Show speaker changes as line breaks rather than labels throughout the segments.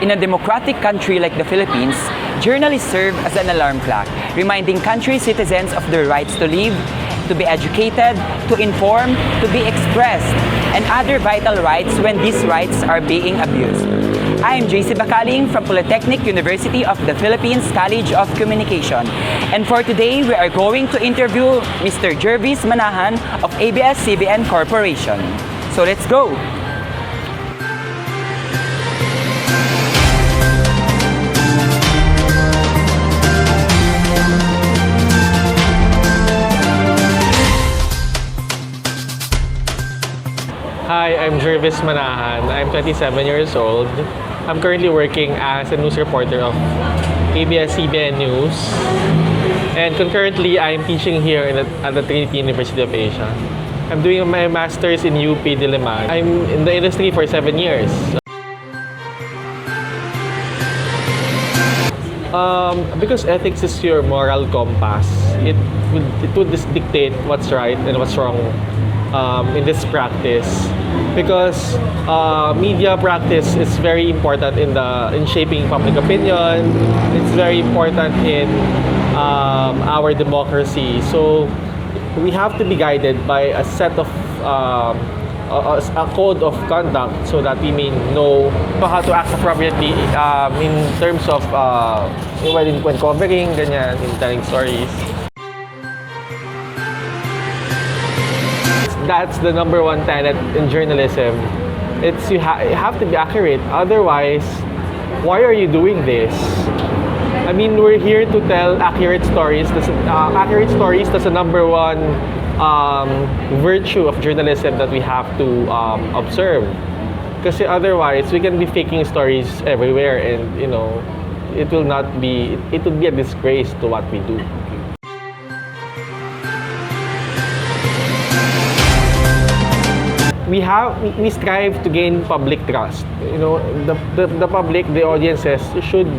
In a democratic country like the Philippines, journalists serve as an alarm clock, reminding country citizens of their rights to live, to be educated, to inform, to be expressed, and other vital rights when these rights are being abused. I am Bacaling from Polytechnic University of the Philippines College of Communication. And for today, we are going to interview Mr. Jervis Manahan of ABS-CBN Corporation. So let's go!
Hi, I'm Jervis Manahan. I'm 27 years old. I'm currently working as a news reporter of ABS-CBN News. And concurrently, I'm teaching here at the Trinity University of Asia. I'm doing my master's in UP Diliman. I'm in the industry for 7 years. Because ethics is your moral compass, it would dictate what's right and what's wrong in this practice. Because media practice is very important in shaping public opinion. It's very important in our democracy. So we have to be guided by a set of a code of conduct so that we may know how to act appropriately in terms of when covering, ganyan, in telling stories. That's the number one tenet in journalism. It's you have to be accurate. Otherwise, why are you doing this? I mean, we're here to tell accurate stories. Accurate stories, that's the number one virtue of journalism that we have to observe. Because otherwise, we can be faking stories everywhere, and you know, it will be a disgrace to what we do. We strive to gain public trust. You know, the public, the audiences should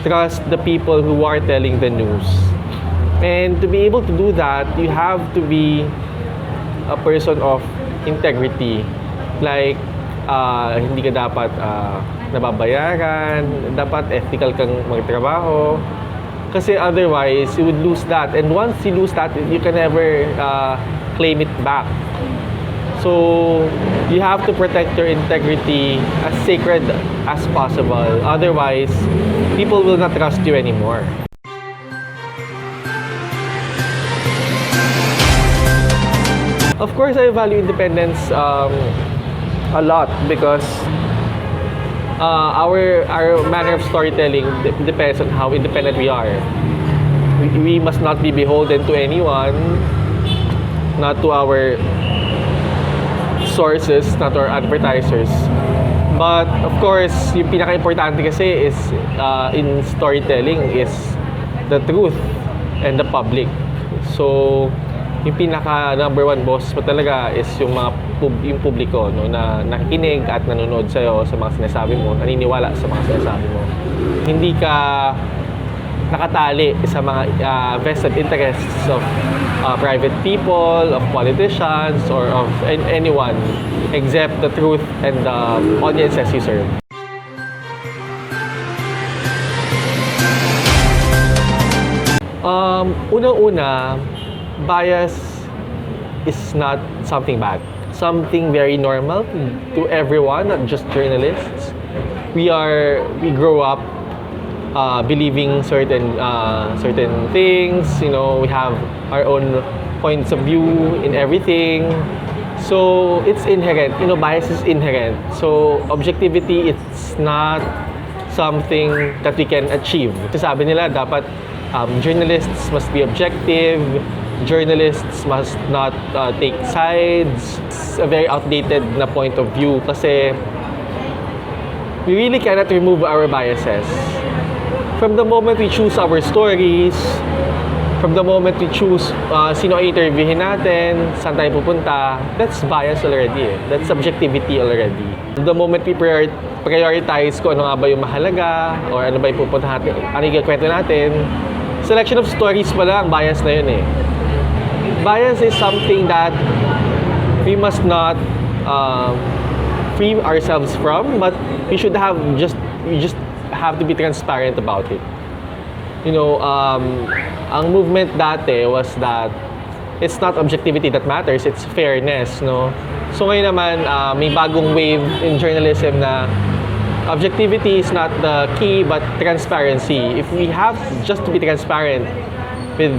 trust the people who are telling the news. And to be able to do that, you have to be a person of integrity. Like, hindi ka dapat nababayaran, dapat ethical kang magtrabaho. Kasi otherwise, you would lose that. And once you lose that, you can never claim it back. So, you have to protect your integrity as sacred as possible. Otherwise, people will not trust you anymore. Of course, I value independence a lot because our manner of storytelling depends on how independent we are. We must not be beholden to anyone, not to our sources, not our advertisers. But of course, yung pinaka-importante kasi is in storytelling is the truth and the public. So, yung pinaka number one boss mo talaga is yung publiko, no, na nakikinig at nanonood sa'yo sa mga sinasabi mo, naniniwala sa mga sinasabi mo. Hindi ka nakatali sa mga vested interests of private people, of politicians, or of anyone except the truth and the audiences you serve. Unang-una, bias is not something bad. Something very normal to everyone, not just journalists. We grow up believing certain things. You know, we have our own points of view in everything. So it's inherent. You know, bias is inherent. So objectivity, it's not something that we can achieve. Sabi nila, dapat journalists must be objective. Journalists must not take sides. It's a very outdated na point of view kasi we really cannot remove our biases. From the moment we choose our stories, from the moment we choose sino ang interviewin natin, saan tayo pupunta, that's bias already. That's subjectivity already. The moment we prioritize kung ano nga ba yung mahalaga or ano ba yung pupunta natin, ano yung kwento natin, selection of stories pa lang, bias na yun eh. Bias is something that we must not free ourselves from, but we should have just we just have to be transparent about it. You know, ang movement dati was that it's not objectivity that matters, it's fairness, no? So ngayon naman, may bagong wave in journalism na objectivity is not the key, but transparency. If we have just to be transparent with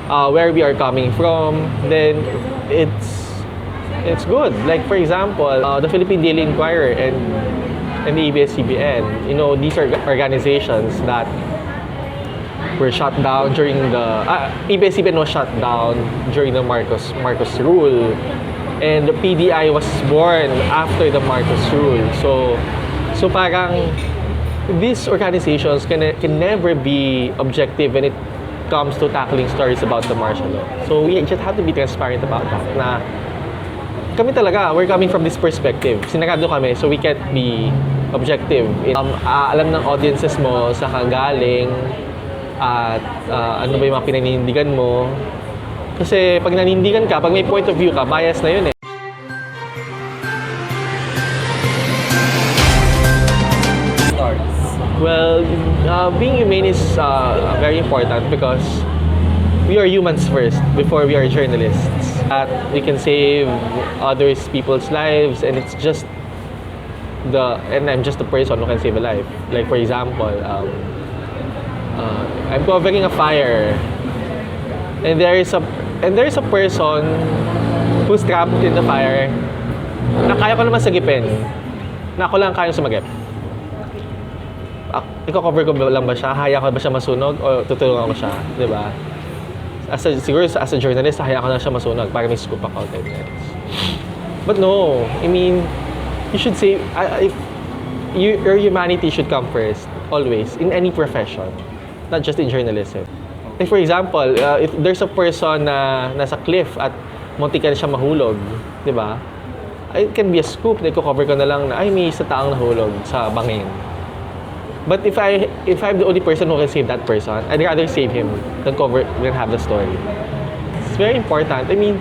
where we are coming from, then it's good. Like for example, the Philippine Daily Inquirer and the ABS-CBN, you know, these are organizations that were shut down during the ABS-CBN was shut down during the Marcos rule, and the PDI was born after the Marcos rule. So parang these organizations can never be objective when it comes to tackling stories about the martial law. So we just have to be transparent about that. Na kami talaga, we're coming from this perspective. Sinarado kami, so we can't be objective. Alam ng audiences mo sa kagaling at ano ba yung mga pinanindigan mo. Kasi pag nanindigan ka, pag may point of view ka, bias na yun eh. Well, being humane is very important because we are humans first before we are journalists. That we can save others people's lives, and it's just and I'm just a person who can save a life. Like for example, I'm covering a fire, and there is a person who's trapped in the fire. Na kaya ko naman sagipin. Na ako lang kayang sumagip. Iko-cover ko lang ba siya? Haya ko ba siya masunog? O tutulungan ko siya? Diba? Siguro as a journalist, haya ko na siya masunog para may scoop ako. But no, I mean, you should say, your humanity should come first, always, in any profession, not just in journalism. Like for example, if there's a person na nasa cliff at muntik na siya mahulog, di ba? It can be a scoop na iko-cover ko na lang na, ay, may isa taong nahulog sa bangin. But if I'm the only person who can save that person, I'd rather save him than have the story. It's very important. I mean,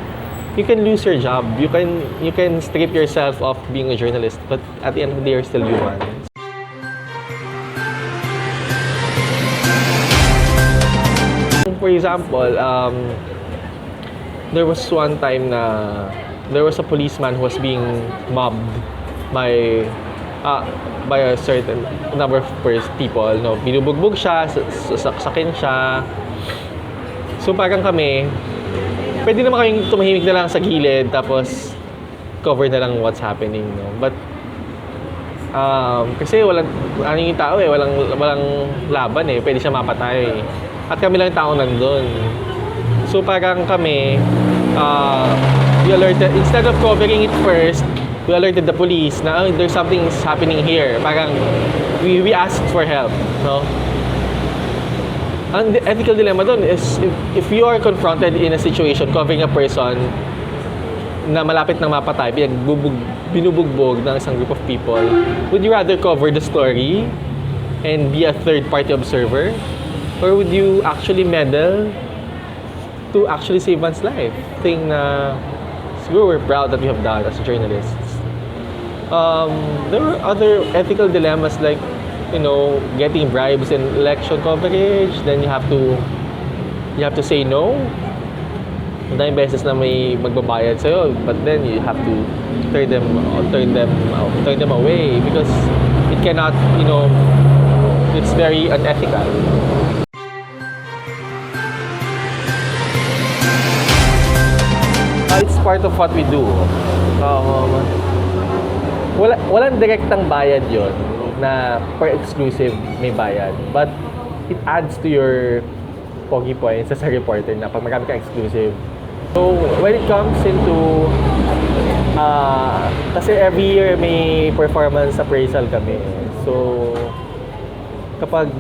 you can lose your job. You can strip yourself of being a journalist, but at the end of the day, you're still human. For example, there was one time na there was a policeman who was being mobbed by a certain number of people, no, binubugbog siya, sasaksakin siya. So parang kami, pwede naman kaming tumahimik na lang sa gilid tapos cover na lang what's happening, no. But kasi walang yung tao eh, walang laban eh, pwede siya mapatay. At kami lang tao nandun. So parang kami, we alerted, instead of covering it first, we alerted the police na there's something happening here. Parang we asked for help, no? Ang ethical dilemma doon is if you are confronted in a situation covering a person na malapit nang mapatay, binubugbog ng isang group of people, would you rather cover the story and be a third-party observer? Or would you actually meddle to actually save one's life? Thing na siguro we're proud that we have done as journalists. There were other ethical dilemmas like, you know, getting bribes in election coverage. Then you have to say no. Madaming beses na may magbabayad sa'yo, but then you have to turn them away because it cannot, you know, it's very unethical. It's part of what we do. Walang direktang bayad yon na per exclusive may bayad. But it adds to your pogi points as a reporter na pag marami ka exclusive. So when it comes into kasi every year may performance appraisal kami. So kapag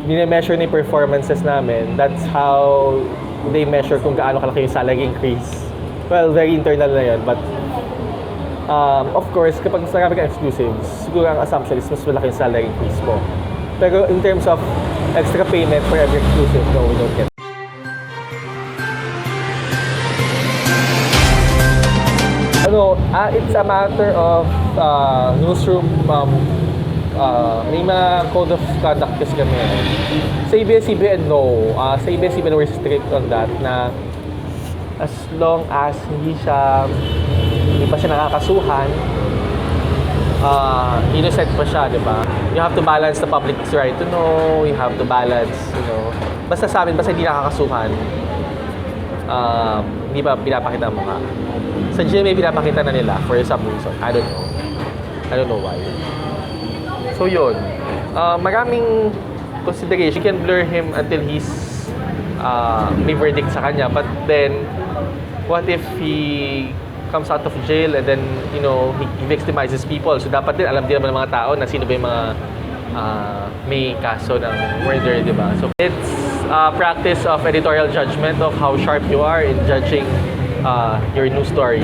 dine-measure ni performances namin, that's how they measure kung gaano kalaki yung salary increase. Well, very internal na yan, but of course, kapag marami kang exclusives, siguro ang assumption is mas malaki yung salary increase mo. Pero in terms of extra payment for every exclusive, no, we don't get. It's a matter of newsroom may mga code of conduct kasi kami. Sa ABS-CBN, no. Sa ABS-CBN, we're strict on that na as long as hindi pa siya nakakasuhan, innocent pa siya, di ba? You have to balance the public's right to know, you have to balance, basta sa amin, basta hindi nakakasuhan, hindi pa pinapakita ang mukha. Sa GMA, pinapakita na nila for some reason. I don't know why. So yun, maraming consideration. You can blur him until he's may verdict sa kanya, but then what if he comes out of jail and then, he victimizes people. So dapat din, alam din naman ng mga tao na sino ba yung mga may kaso ng murder, di ba? So it's a practice of editorial judgment of how sharp you are in judging your news stories.